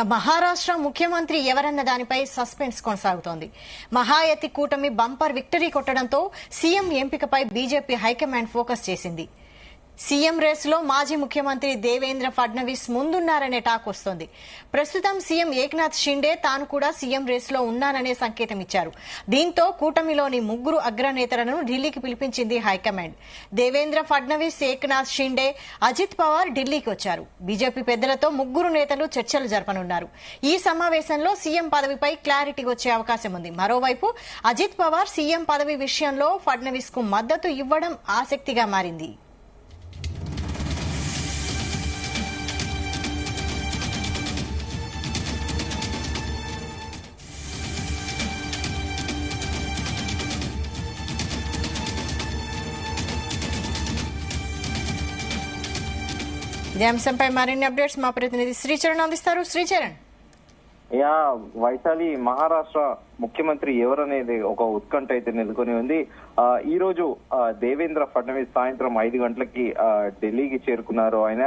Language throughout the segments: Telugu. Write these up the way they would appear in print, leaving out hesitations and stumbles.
మహారాష్ట్ర ముఖ్యమంత్రి ఎవరన్న దానిపై సస్పెన్స్ కొనసాగుతోంది. మహాయతి కూటమి బంపర్ విక్టరీ కొట్టడంతో సీఎం ఎంపికపై బీజేపీ హైకమాండ్ ఫోకస్ చేసింది. సీఎం రేసులో మాజీ ముఖ్యమంత్రి దేవేంద్ర ఫడ్నవీస్ ముందున్నారనే టాక్ వస్తోంది. ప్రస్తుతం సీఎం ఏక్నాథ్ షిండే తాను కూడా సీఎం రేసులో ఉన్నాననే సంకేతం ఇచ్చారు. దీంతో కూటమిలోని ముగ్గురు అగ్రనేతలను ఢిల్లీకి పిలిపించింది హైకమాండ్. దేవేంద్ర ఫడ్నవీస్, ఏక్నాథ్ షిండే, అజిత్ పవార్ ఢిల్లీకి వచ్చారు. బీజేపీ పెద్దలతో ముగ్గురు నేతలు చర్చలు జరపనున్నారు. ఈ సమావేశంలో సీఎం పదవిపై క్లారిటీ వచ్చే అవకాశం ఉంది. మరోవైపు అజిత్ పవార్ సీఎం పదవి విషయంలో ఫడ్నవీస్ కు మద్దతు ఇవ్వడం ఆసక్తిగా మారింది. ఇదే అంశంపై మరిన్ని అప్డేట్స్ మా ప్రతినిధి శ్రీచరణ్ అందిస్తారు. శ్రీచరణ్. వైశాలి, మహారాష్ట్ర ముఖ్యమంత్రి ఎవరనేది ఒక ఉత్కంఠ అయితే నెలకొని ఉంది. ఈ రోజు దేవేంద్ర ఫడ్నవీస్ సాయంత్రం 5 గంటలకి ఢిల్లీకి చేరుకున్నారు. ఆయన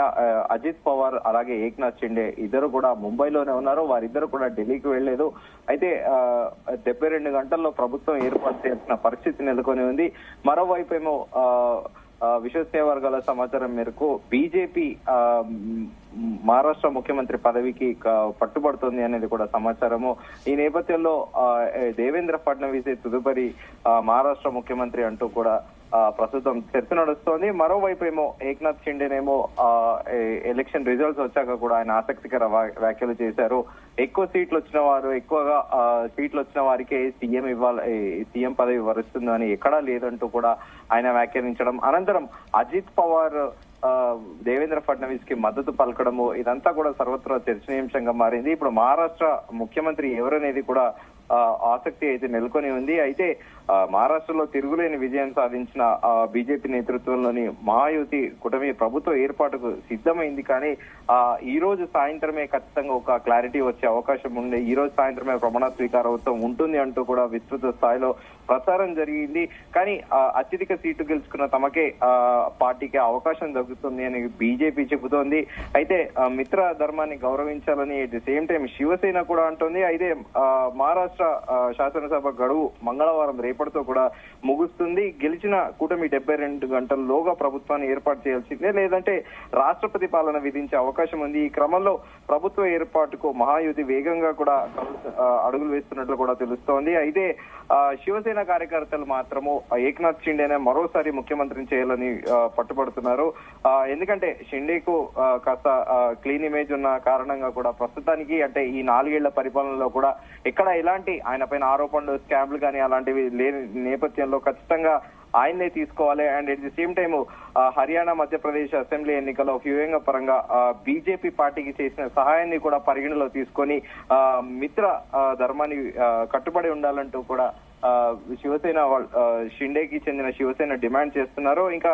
అజిత్ పవార్ అలాగే ఏక్నాథ్ షిండే ఇద్దరు కూడా ముంబైలోనే ఉన్నారు. వారిద్దరు కూడా ఢిల్లీకి వెళ్లేదు. అయితే 72 గంటల్లో ప్రభుత్వం ఏర్పాటు చేసిన పరిస్థితి నెలకొని ఉంది. మరోవైపు ఏమో విశ్వసనీయ వర్గాల సమాచారం మేరకు బీజేపీ మహారాష్ట్ర ముఖ్యమంత్రి పదవికి పట్టుబడుతుంది అనేది కూడా సమాచారము. ఈ నేపథ్యంలో దేవేంద్ర ఫడ్నవీస్ తదుపరి మహారాష్ట్ర ముఖ్యమంత్రి అంటూ కూడా ప్రస్తుతం చర్చ నడుస్తోంది. మరోవైపు ఏమో ఏక్నాథ్ షిండేనేమో ఎలక్షన్ రిజల్ట్స్ వచ్చాక కూడా ఆయన ఆసక్తికర వ్యాఖ్యలు చేశారు. ఎక్కువ సీట్లు వచ్చిన వారికే సీఎం పదవి వరుస్తుంది అని ఎక్కడా లేదంటూ కూడా ఆయన వ్యాఖ్యానించడం. అనంతరం అజిత్ పవార్ దేవేంద్ర ఫడ్నవీస్ కి మద్దతు పలకడము ఇదంతా కూడా సర్వత్రా చర్చనీయాంశంగా మారింది. ఇప్పుడు మహారాష్ట్ర ముఖ్యమంత్రి ఎవరనేది కూడా ఆసక్తి అయితే నెలకొని ఉంది. అయితే మహారాష్ట్రలో తిరుగులేని విజయం సాధించిన బీజేపీ నేతృత్వంలోని మహాయుతి కూటమి ప్రభుత్వ ఏర్పాటుకు సిద్ధమైంది. కానీ ఈ రోజు సాయంత్రమే ఖచ్చితంగా ఒక క్లారిటీ వచ్చే అవకాశం ఉంది. ఈ రోజు సాయంత్రమే ప్రమాణ స్వీకారోత్సవం ఉంటుంది అంటూ కూడా విస్తృత స్థాయిలో ప్రచారం జరిగింది. కానీ అత్యధిక సీటు గెలుచుకున్న తమకే పార్టీకి అవకాశం దక్కుతుంది అని బీజేపీ చెబుతోంది. అయితే మిత్ర ధర్మాన్ని గౌరవించాలని at the same time Shiv Sena కూడా అంటోంది. అయితే మహారాష్ట్ర శాసనసభ గడువు మంగళవారం రేపటితో కూడా ముగుస్తుంది. గెలిచిన కూటమి 72 గంటల్లోగా ప్రభుత్వాన్ని ఏర్పాటు చేయాల్సిందే, లేదంటే రాష్ట్రపతి పాలన విధించే అవకాశం ఉంది. ఈ క్రమంలో ప్రభుత్వ ఏర్పాటుకు మహాయుతి వేగంగా కూడా అడుగులు వేస్తున్నట్లు కూడా తెలుస్తోంది. అయితే శివసేన కార్యకర్తలు మాత్రము ఏక్నాథ్ షిండేనే మరోసారి ముఖ్యమంత్రిని చేయాలని పట్టుబడుతున్నారు. ఎందుకంటే షిండేకు కాస్త క్లీన్ ఇమేజ్ ఉన్న కారణంగా కూడా ప్రస్తుతానికి అంటే ఈ 4 ఏళ్ల పరిపాలనలో కూడా ఎక్కడ ఎలాంటి ఆయన పైన ఆరోపణలు, స్కామ్లు కానీ అలాంటివి లేని నేపథ్యంలో ఖచ్చితంగా ఆయన్నే తీసుకోవాలి. And at the same time Haryana, Madhya Pradesh assembly ఎన్నికల్లో వ్యూహంగ పరంగా బీజేపీ పార్టీకి చేసిన సహాయాన్ని కూడా పరిగణలో తీసుకొని మిత్ర ధర్మాన్ని కట్టుబడి ఉండాలంటూ కూడా శివసేన షిండేకి చెందిన శివసేన డిమాండ్ చేస్తున్నారు. ఇంకా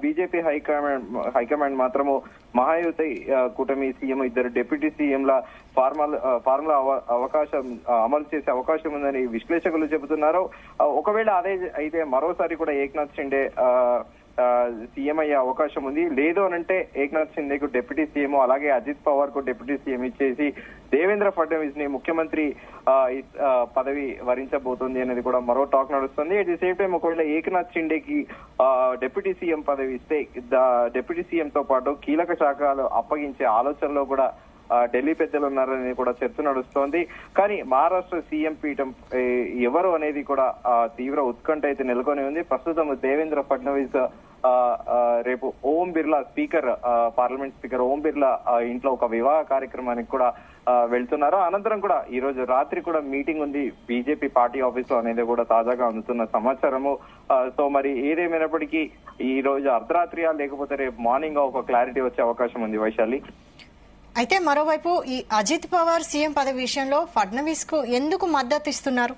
బీజేపీ హైకమాండ్ మాత్రము మహాయుతి కూటమి సీఎం, ఇద్దరు డిప్యూటీ సీఎంల ఫార్ములా అవకాశం అమలు చేసే అవకాశం ఉందని విశ్లేషకులు చెబుతున్నారు. ఒకవేళ అదే అయితే మరోసారి కూడా ఏక్నాథ్ షిండే సీఎం అయ్యే అవకాశం ఉంది. లేదు అనంటే ఏక్నాథ్ షిండేకు డిప్యూటీ సీఎం, అలాగే అజిత్ పవార్ కు డిప్యూటీ సీఎం ఇచ్చేసి దేవేంద్ర ఫడ్నవీస్ ని ముఖ్యమంత్రి పదవి వరించబోతుంది అనేది కూడా మరో టాక్ నడుస్తుంది. అట్ ది సేమ్ టైం ఒకవేళ ఏక్నాథ్ షిండేకి డిప్యూటీ సీఎం పదవి ఇస్తే డిప్యూటీ సీఎం తో పాటు కీలక శాఖలు అప్పగించే ఆలోచనలో కూడా ఢిల్లీ పెద్దలు ఉన్నారని కూడా చర్చ నడుస్తోంది. కానీ మహారాష్ట్ర సీఎం పీఠం ఎవరు అనేది కూడా తీవ్ర ఉత్కంఠ అయితే నెలకొని ఉంది. ప్రస్తుతం దేవేంద్ర ఫడ్నవీస్ రేపు ఓం బిర్లా పార్లమెంట్ స్పీకర్ ఓం బిర్లా ఇంట్లో ఒక వివాహ కార్యక్రమానికి కూడా వెళ్తున్నారు. అనంతరం కూడా ఈ రోజు రాత్రి కూడా మీటింగ్ ఉంది బీజేపీ పార్టీ ఆఫీస్ లో అనేది కూడా తాజాగా అందుతున్న సమాచారము. సో మరి ఏదేమైనప్పటికీ ఈ రోజు అర్ధరాత్రియా లేకపోతే రేపు మార్నింగ్ ఒక క్లారిటీ వచ్చే అవకాశం ఉంది. వైశాలి. అయితే మరోవైపు ఈ అజిత్ పవార్ సీఎం పదవి విషయంలో ఫడ్నవీస్ కు ఎందుకు మద్దతు ఇస్తున్నారు?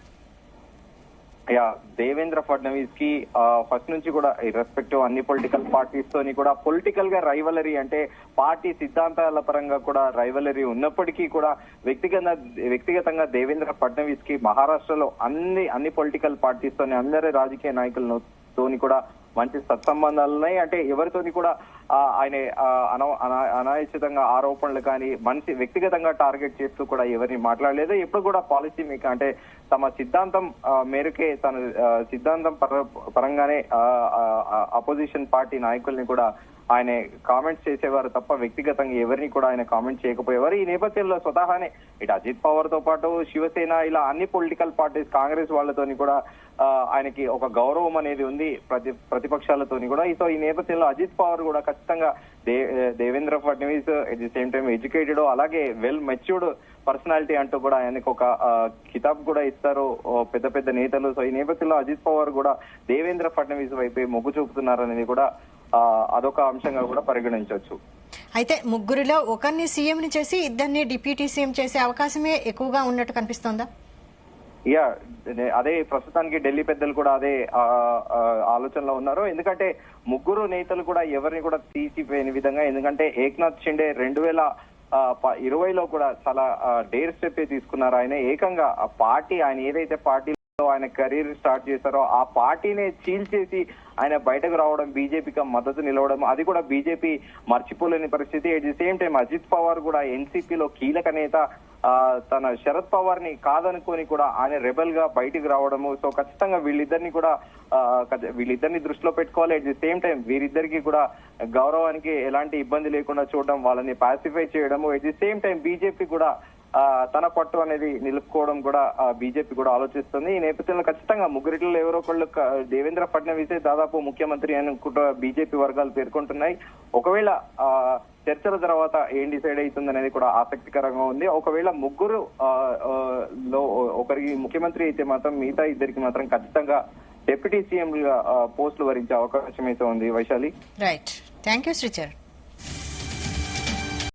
దేవేంద్ర ఫడ్నవీస్ కి ఫస్ట్ నుంచి కూడా ఇర్రెస్పెక్టివ్ అన్ని పొలిటికల్ పార్టీస్ తోని కూడా పొలిటికల్ గా రైవలరీ అంటే పార్టీ సిద్ధాంతాల పరంగా కూడా రైవలరీ ఉన్నప్పటికీ కూడా వ్యక్తిగతంగా దేవేంద్ర ఫడ్నవీస్ కి మహారాష్ట్రలో అన్ని పొలిటికల్ పార్టీస్ తోని అందరి రాజకీయ నాయకులతోని కూడా మంచి సత్సంబంధాలు ఉన్నాయి. అంటే ఎవరితోని కూడా ఆయన అనాయచితంగా ఆరోపణలు కానీ మనిషి వ్యక్తిగతంగా టార్గెట్ చేస్తూ కూడా ఎవరిని మాట్లాడలేదు. ఎప్పుడు కూడా పాలసీ మీకు అంటే తమ సిద్ధాంతం మేరకే తన సిద్ధాంతం పరంగానే అపోజిషన్ పార్టీ నాయకుల్ని కూడా ఆయన కామెంట్స్ చేసేవారు తప్ప వ్యక్తిగతంగా ఎవరిని కూడా ఆయన కామెంట్ చేయకపోయేవారు. ఈ నేపథ్యంలో స్వతహానే ఇటు అజిత్ పవార్ తో పాటు శివసేన ఇలా అన్ని పొలిటికల్ పార్టీస్ కాంగ్రెస్ వాళ్ళతోని కూడా ఆయనకి ఒక గౌరవం అనేది ఉంది ప్రతిపక్షాలతోని కూడా. సో ఈ నేపథ్యంలో అజిత్ పవార్ కూడా ఖచ్చితంగా Devendra Fadnavis at the same time educated అలాగే వెల్ మెచ్యూర్డ్ పర్సనాలిటీ అంటూ కూడా ఆయనకు ఒక కితాబ్ కూడా ఇస్తారు పెద్ద పెద్ద నేతలు. సో ఈ నేపథ్యంలో అజిత్ పవార్ కూడా దేవేంద్ర ఫడ్నవీస్ వైపే మొగ్గు చూపుతున్నారనేది కూడా అదొక అంశంగా కూడా పరిగణించవచ్చు. అయితే ముగ్గురిలో ఒకరిని సీఎం ని చేసి ఇద్దరిని డిప్యూటీ సీఎం చేసే అవకాశమే ఎక్కువగా ఉన్నట్టు కనిపిస్తోందా? అదే ప్రస్తుతానికి ఢిల్లీ పెద్దలు కూడా అదే ఆలోచనలో ఉన్నారు. ఎందుకంటే ముగ్గురు నేతలు కూడా ఎవరిని కూడా తీసిపోయిన విధంగా, ఎందుకంటే ఏక్నాథ్ షిండే 2020లో కూడా చాలా డేర్ స్టెప్ తీసుకున్నారు. ఆయన ఏకంగా ఆ పార్టీ ఆయన ఏదైతే పార్టీలో ఆయన కెరీర్ స్టార్ట్ చేశారో ఆ పార్టీనే చీల్చేసి ఆయన బయటకు రావడం, బీజేపీకి మద్దతు నిలవడం, అది కూడా బీజేపీ మర్చిపోలేని పరిస్థితి. At the same time Ajit Pawar కూడా ఎన్సీపీలో కీలక నేత, తన శరద్ పవార్ ని కాదనుకొని కూడా ఆయన రెబల్ గా బయటికి రావడము. సో ఖచ్చితంగా వీళ్ళిద్దరిని దృష్టిలో పెట్టుకోవాలి. ఎట్ ది సేమ్ టైం వీరిద్దరికి కూడా గౌరవానికి ఎలాంటి ఇబ్బంది లేకుండా చూడడం, వాళ్ళని పాసిఫై చేయడము. At the same time BJP కూడా తన పట్టు అనేది నిలుపుకోవడం కూడా బీజేపీ కూడా ఆలోచిస్తుంది. ఈ నేపథ్యంలో ఖచ్చితంగా ముగ్గురిలో ఎవరో ఒకళ్ళు దేవేంద్ర ఫడ్నవీసే దాదాపు ముఖ్యమంత్రి అని బీజేపీ వర్గాలు పేర్కొంటున్నాయి. ఒకవేళ చర్చల తర్వాత ఏం డిసైడ్ అవుతుంది అనేది కూడా ఆసక్తికరంగా ఉంది. ఒకవేళ ముగ్గురు లో ఒకరికి ముఖ్యమంత్రి అయితే మాత్రం మిగతా ఇద్దరికి మాత్రం ఖచ్చితంగా డిప్యూటీ సీఎం పోస్టులు వరించే అవకాశం అయితే ఉంది. Vaishali. Right, thank you Sricharan.